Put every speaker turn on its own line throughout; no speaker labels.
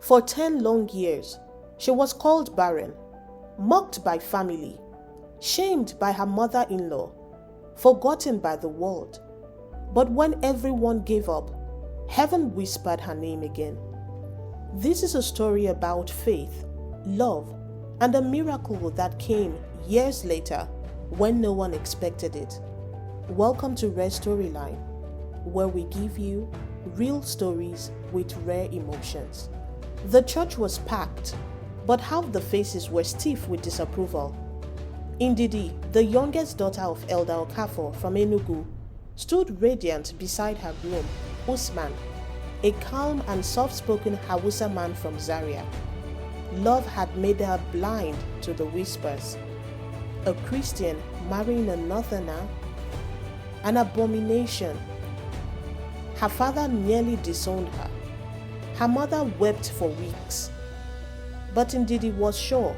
For 10 long years, she was called barren, mocked by family, shamed by her mother-in-law, forgotten by the world. But when everyone gave up, heaven whispered her name again. This is a story about faith, love, and a miracle that came years later when no one expected it. Welcome to Rare Storyline, where we give you real stories with rare emotions. The church was packed, but half the faces were stiff with disapproval. Ndidi, the youngest daughter of Elder Okafor from Enugu, stood radiant beside her groom, Usman, a calm and soft-spoken Hausa man from Zaria. Love had made her blind to the whispers. A Christian marrying a northerner? An abomination. Her father nearly disowned her. Her mother wept for weeks. But Ndidi was sure.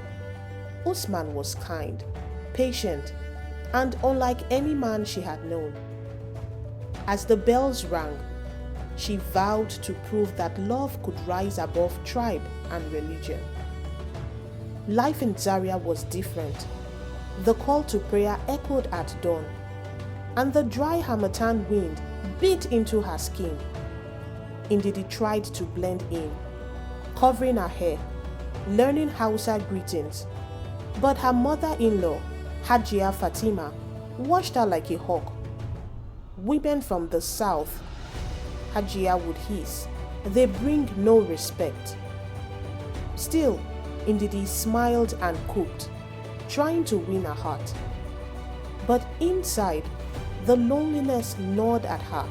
Usman was kind, patient, and unlike any man she had known. As the bells rang, she vowed to prove that love could rise above tribe and religion. Life in Zaria was different. The call to prayer echoed at dawn, and the dry harmattan wind beat into her skin. Ndidi tried to blend in, covering her hair, learning Hausa greetings, but her mother-in-law, Hajia Fatima, watched her like a hawk. Women from the south, Hajia would hiss, they bring no respect. Still, Ndidi smiled and cooked, trying to win her heart. But inside, the loneliness gnawed at her.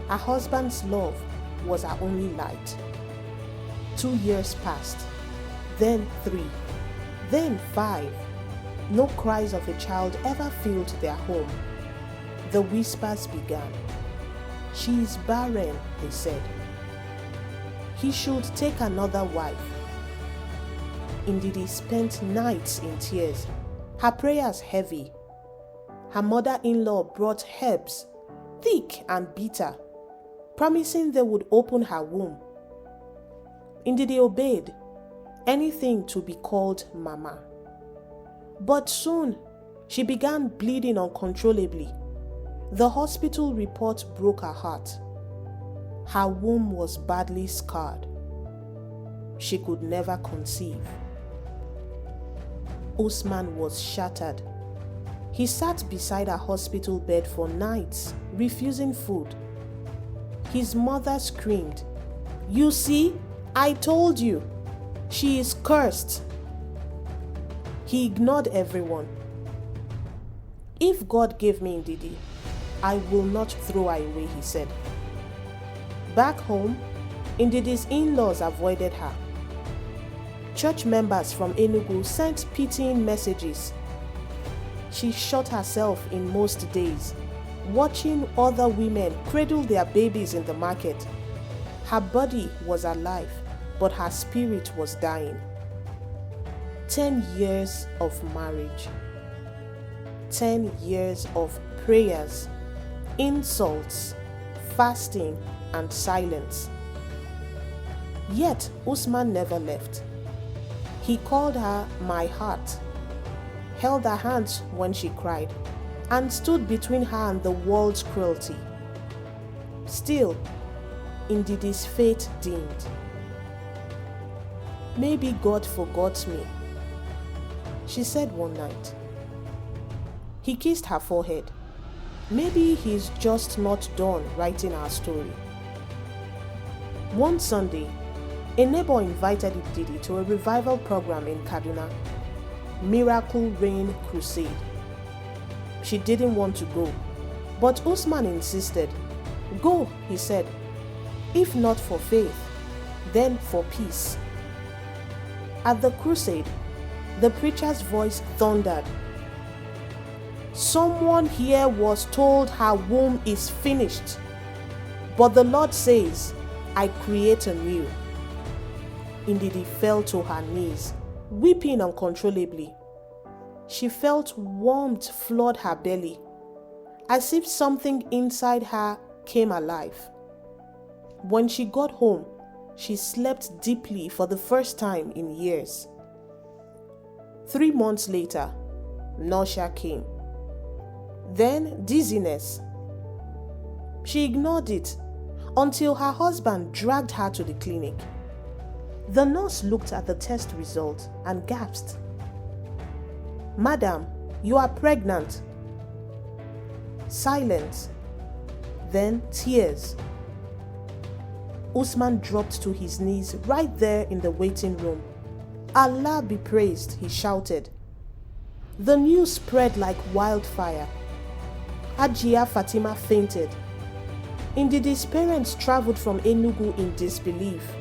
Her husband's love was her only light. 2 years passed, then 3, then 5. No cries of a child ever filled their home. The whispers began. She is barren, they said. He should take another wife. Ndidi spent nights in tears, her prayers heavy. Her mother-in-law brought herbs, thick and bitter, promising they would open her womb. Ndidi obeyed, anything to be called Mama. But soon, she began bleeding uncontrollably. The hospital report broke her heart. Her womb was badly scarred. She could never conceive. Usman was shattered. He sat beside her hospital bed for nights, refusing food. His mother screamed, "You see, I told you, she is cursed." He ignored everyone. "If God gave me Ndidi, I will not throw her away," he said. Back home, Ndidi's in-laws avoided her. Church members from Enugu sent pitying messages. She shut herself in most days, watching other women cradle their babies in the market. Her body was alive, but her spirit was dying. 10 years of marriage. 10 years of prayers, insults, fasting, and silence. Yet Usman never left. He called her my heart, held her hands when she cried, and stood between her and the world's cruelty. Still, Ndidi's fate dimmed. "Maybe God forgot me," she said one night. He kissed her forehead. Maybe he's just not done writing our story. One Sunday, a neighbor invited Ndidi to a revival program in Kaduna, Miracle Rain Crusade. She didn't want to go, but Usman insisted. "Go," he said. "If not for faith, then for peace." At the crusade, the preacher's voice thundered. "Someone here was told her womb is finished, but the Lord says, I create anew." Ndidi fell to her knees, weeping uncontrollably. She felt warmth flood her belly, as if something inside her came alive. When she got home, she slept deeply for the first time in years. 3 months later, nausea came. Then dizziness. She ignored it until her husband dragged her to the clinic. The nurse looked at the test result and gasped. "Madam, you are pregnant." Silence. Then tears. Usman dropped to his knees right there in the waiting room. "Allah be praised," he shouted. The news spread like wildfire. Hajia Fatima fainted. Ndidi's parents traveled from Enugu in disbelief.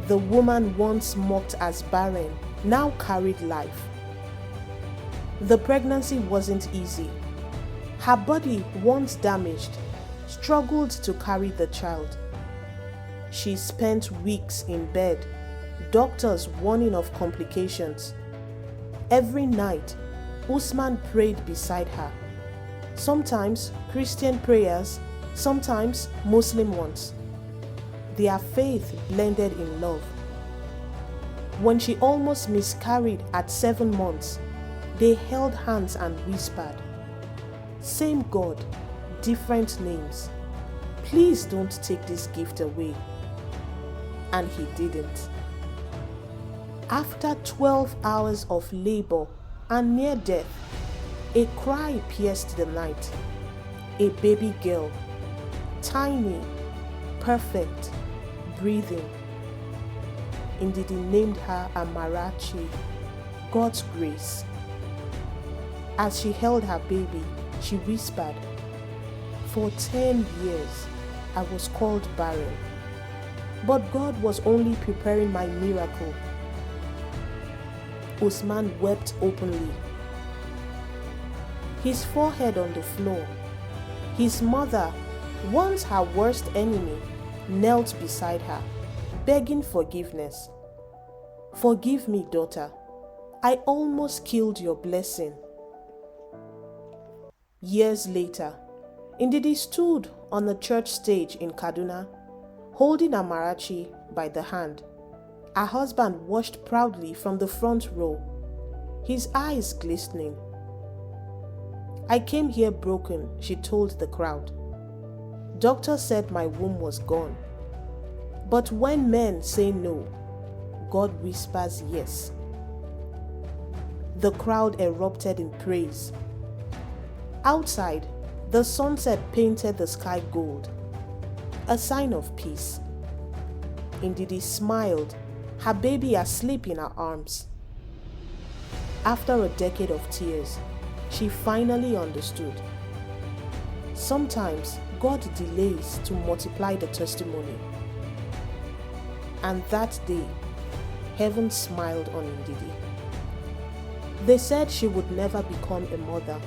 The woman once mocked as barren now carried life. The pregnancy wasn't easy. Her body, once damaged, struggled to carry the child. She spent weeks in bed, doctors warning of complications. Every night, Usman prayed beside her. Sometimes Christian prayers, sometimes Muslim ones. Their faith blended in love. When she almost miscarried at 7 months, they held hands and whispered, "Same God, different names. Please don't take this gift away." And he didn't. After 12 hours of labor and near death, a cry pierced the night. A baby girl, tiny, perfect, breathing. Ndidi named her Amarachi, God's grace. As she held her baby, she whispered, "For 10 years, I was called barren, but God was only preparing my miracle." Usman wept openly, his forehead on the floor. His mother, once her worst enemy, knelt beside her, begging forgiveness. "Forgive me, daughter. I almost killed your blessing." Years later, Ndidi stood on a church stage in Kaduna, holding Amarachi by the hand. Her husband watched proudly from the front row, his eyes glistening. "I came here broken," she told the crowd. "Doctors said my womb was gone. But when men say no, God whispers yes." The crowd erupted in praise. Outside, the sunset painted the sky gold, a sign of peace. Ndidi smiled, her baby asleep in her arms. After a decade of tears, she finally understood. Sometimes God delays to multiply the testimony. And that day, heaven smiled on Ndidi. They said she would never become a mother.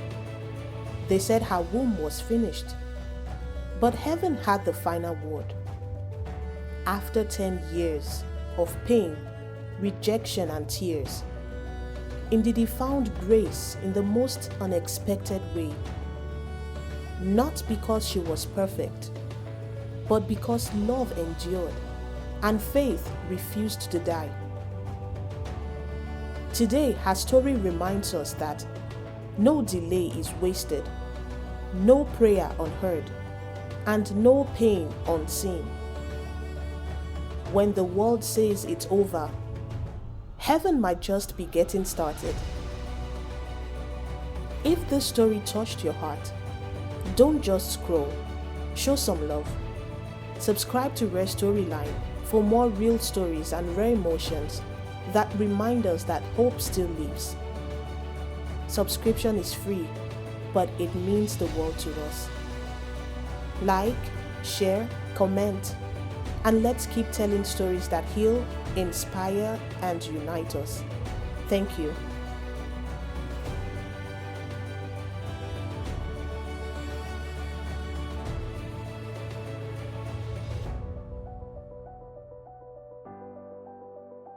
They said her womb was finished. But heaven had the final word. After 10 years of pain, rejection, and tears, Ndidi found grace in the most unexpected way. Not because she was perfect, but because love endured and faith refused to die. Today, her story reminds us that no delay is wasted, no prayer unheard, and no pain unseen. When the world says it's over, heaven might just be getting started. If this story touched your heart, don't just scroll, show some love. Subscribe to Rare Storyline for more real stories and rare emotions that remind us that hope still lives. Subscription is free, but it means the world to us. Like, share, comment, and let's keep telling stories that heal, inspire, and unite us. Thank you.